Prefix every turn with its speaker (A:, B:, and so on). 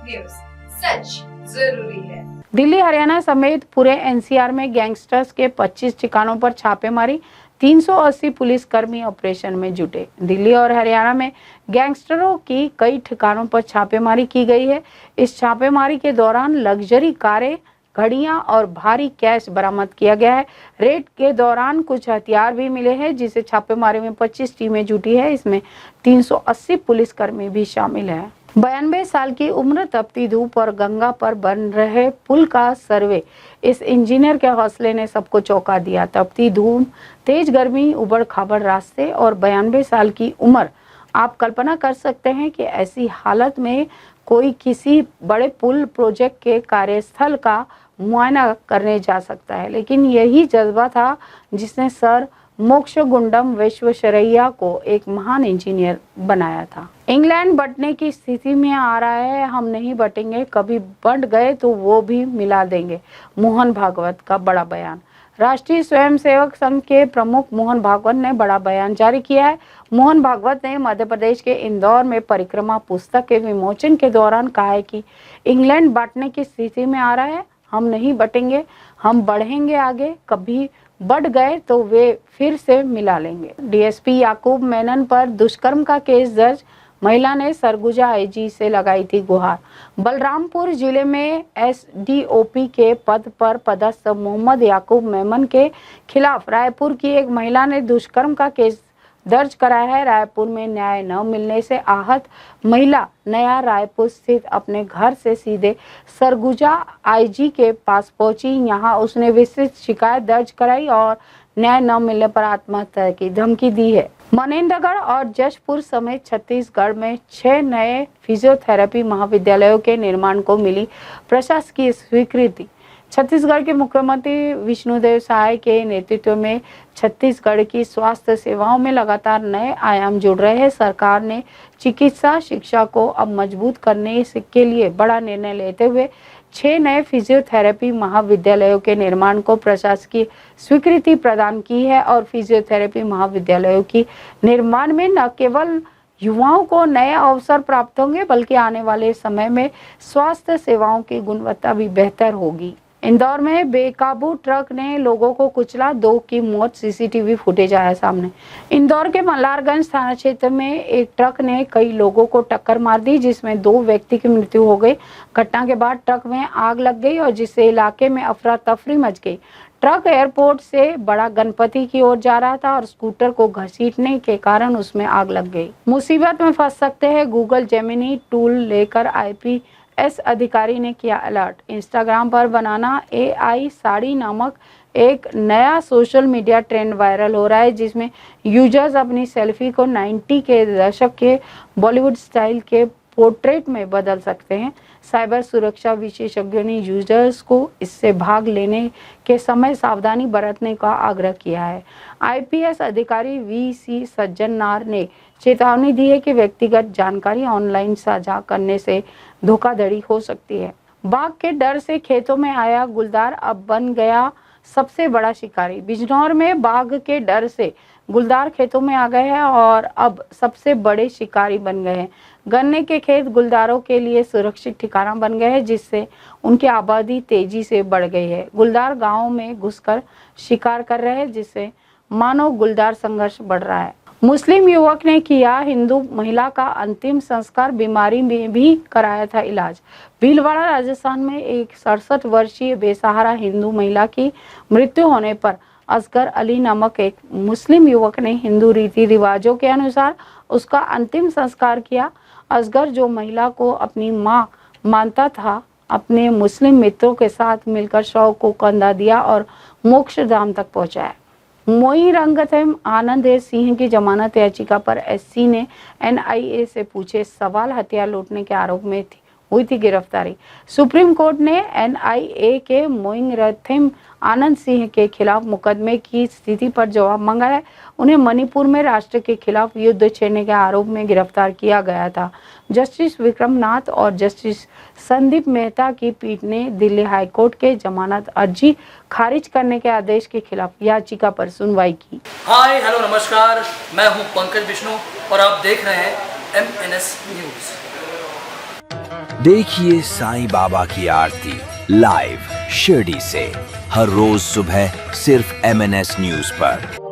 A: News, सच जरूरी है।
B: दिल्ली हरियाणा समेत पूरे एनसीआर में गैंगस्टर्स के 25 ठिकानों पर छापेमारी, 380 पुलिसकर्मी ऑपरेशन में जुटे। दिल्ली और हरियाणा में गैंगस्टरों की कई ठिकानों पर छापेमारी की गई है। इस छापेमारी के दौरान लग्जरी कारें, घड़ियां और भारी कैश बरामद किया गया है। रेड के दौरान कुछ हथियार भी मिले हैं, जिसे छापेमारी में 25 टीमें जुटी है। इसमें 380 पुलिसकर्मी भी शामिल है। 92 साल की उम्र, तपती धूप और गंगा पर बन रहे पुल का सर्वे, इस इंजीनियर के हौसले ने सबको चौंका दिया। तपती धूप, तेज गर्मी, उबड़ खाबड़ रास्ते और 92 साल की उम्र। आप कल्पना कर सकते हैं कि ऐसी हालत में कोई किसी बड़े पुल प्रोजेक्ट के कार्यस्थल का मुआयना करने जा सकता है, लेकिन यही जज्बा था जिसने सर मोक्षगुंडम विश्वेश्वरैया को एक महान इंजीनियर बनाया था। इंग्लैंड बंटने की स्थिति में आ रहा है, हम नहीं बटेंगे, कभी बंट गए तो वो भी मिला देंगे। मोहन भागवत का बड़ा बयान। राष्ट्रीय स्वयंसेवक संघ के प्रमुख मोहन भागवत ने बड़ा बयान जारी किया है। मोहन भागवत ने मध्य प्रदेश के इंदौर में परिक्रमा पुस्तक के विमोचन के दौरान कहा है कि इंग्लैंड बांटने की स्थिति में आ रहा है, हम नहीं बटेंगे, हम बढ़ेंगे आगे, कभी बढ़ गए तो वे फिर से मिला लेंगे। डीएसपी याकूब मेनन पर दुष्कर्म का केस दर्ज, महिला ने सरगुजा आईजी से लगाई थी गुहार। बलरामपुर जिले में एसडीओपी के पद पर पदस्थ मोहम्मद याकूब मेमन के खिलाफ रायपुर की एक महिला ने दुष्कर्म का केस दर्ज कराया है। रायपुर में न्याय न मिलने से आहत महिला नया रायपुर स्थित अपने घर से सीधे सरगुजा आईजी के पास पहुंची। यहां उसने विस्तृत शिकायत दर्ज कराई और न्याय न मिलने पर आत्महत्या की धमकी दी है। मनेंद्रगढ़ और जशपुर समेत छत्तीसगढ़ में 6 नए फिजियोथेरेपी महाविद्यालयों के निर्माण को मिली प्रशासकीय स्वीकृति। छत्तीसगढ़ के मुख्यमंत्री विष्णुदेव साय के नेतृत्व में छत्तीसगढ़ की स्वास्थ्य सेवाओं में लगातार नए आयाम जुड़ रहे हैं। सरकार ने चिकित्सा शिक्षा को अब मजबूत करने के लिए बड़ा निर्णय लेते हुए 6 नए फिजियोथेरेपी महाविद्यालयों के निर्माण को प्रशासकीय स्वीकृति प्रदान की है और फिजियोथेरेपी महाविद्यालयों की निर्माण में न केवल युवाओं को नए अवसर प्राप्त होंगे, बल्कि आने वाले समय में स्वास्थ्य सेवाओं की गुणवत्ता भी बेहतर होगी। इंदौर में बेकाबू ट्रक ने लोगों को कुचला, 2 की मौत, सीसीटीवी फुटेज आया सामने। इंदौर के मल्हारगंज थाना क्षेत्र में एक ट्रक ने कई लोगों को टक्कर मार दी, जिसमें 2 व्यक्ति की मृत्यु हो गई। घटना के बाद ट्रक में आग लग गई और जिससे इलाके में अफरा तफरी मच गई। ट्रक एयरपोर्ट से बड़ा गणपति की ओर जा रहा था और स्कूटर को घसीटने के कारण उसमें आग लग गई। मुसीबत में फंस सकते हैं, गूगल जेमिनी टूल लेकर आईपीएस अधिकारी ने किया अलर्ट। इंस्टाग्राम पर बनाना एआई साड़ी नामक एक नया सोशल मीडिया ट्रेंड वायरल हो रहा है, जिसमें यूजर्स अपनी सेल्फी को 90 के दशक के बॉलीवुड स्टाइल के पोर्ट्रेट में बदल सकते हैं। साइबर सुरक्षा विशेषज्ञों ने यूजर्स को इससे भाग लेने के समय सावधानी बरतने का आग्रह किया है। आईपीएस अधिकारी वीसी सज्जनार ने चेतावनी दी है कि व्यक्तिगत जानकारी ऑनलाइन साझा करने से धोखाधड़ी हो सकती है। बाघ के डर से खेतों में आया गुलदार अब बन गया सबसे बड़ा शिकारी। बिजनौर में बाघ के डर से गुलदार खेतों में आ गए हैं और अब सबसे बड़े शिकारी बन गए हैं। गन्ने के खेत गुलदारों के लिए सुरक्षित ठिकाना बन गए हैं, जिससे उनकी आबादी तेजी से बढ़ गई है। गुलदार गांवों में घुसकर शिकार कर रहे हैं, जिससे मानव गुलदार संघर्ष बढ़ रहा है। मुस्लिम युवक ने किया हिंदू महिला का अंतिम संस्कार, बीमारी में भी कराया था इलाज। भीलवाड़ा राजस्थान में एक 67 वर्षीय बेसहारा हिंदू महिला की मृत्यु होने पर असगर अली नामक एक मुस्लिम युवक ने हिंदू रीति रिवाजों के अनुसार उसका अंतिम संस्कार किया। असगर, जो महिला को अपनी मां मानता था, अपने मुस्लिम मित्रों के साथ मिलकर शव को कंधा दिया और मोक्षधाम तक पहुंचाया। मोईरंगथम आनंद सिंह की जमानत याचिका पर एससी ने एनआईए से पूछे सवाल। हथियार लूटने के आरोप में हुई थी गिरफ्तारी। सुप्रीम कोर्ट ने एनआईए के मोईरंगथम आनंद सिंह के खिलाफ मुकदमे की स्थिति पर जवाब मांगा है। उन्हें मणिपुर में राष्ट्र के खिलाफ युद्ध छेड़ने के आरोप में गिरफ्तार किया गया था। जस्टिस विक्रम नाथ और जस्टिस संदीप मेहता की पीठ ने दिल्ली हाईकोर्ट के जमानत अर्जी खारिज करने के आदेश के खिलाफ याचिका पर सुनवाई की।
C: हाय हेलो नमस्कार, मैं हूं पंकज विष्णु और आप देख रहे हैं MNS न्यूज।
D: देखिए साईं बाबा की आरती लाइव शिरडी से हर रोज सुबह सिर्फ MNS न्यूज पर।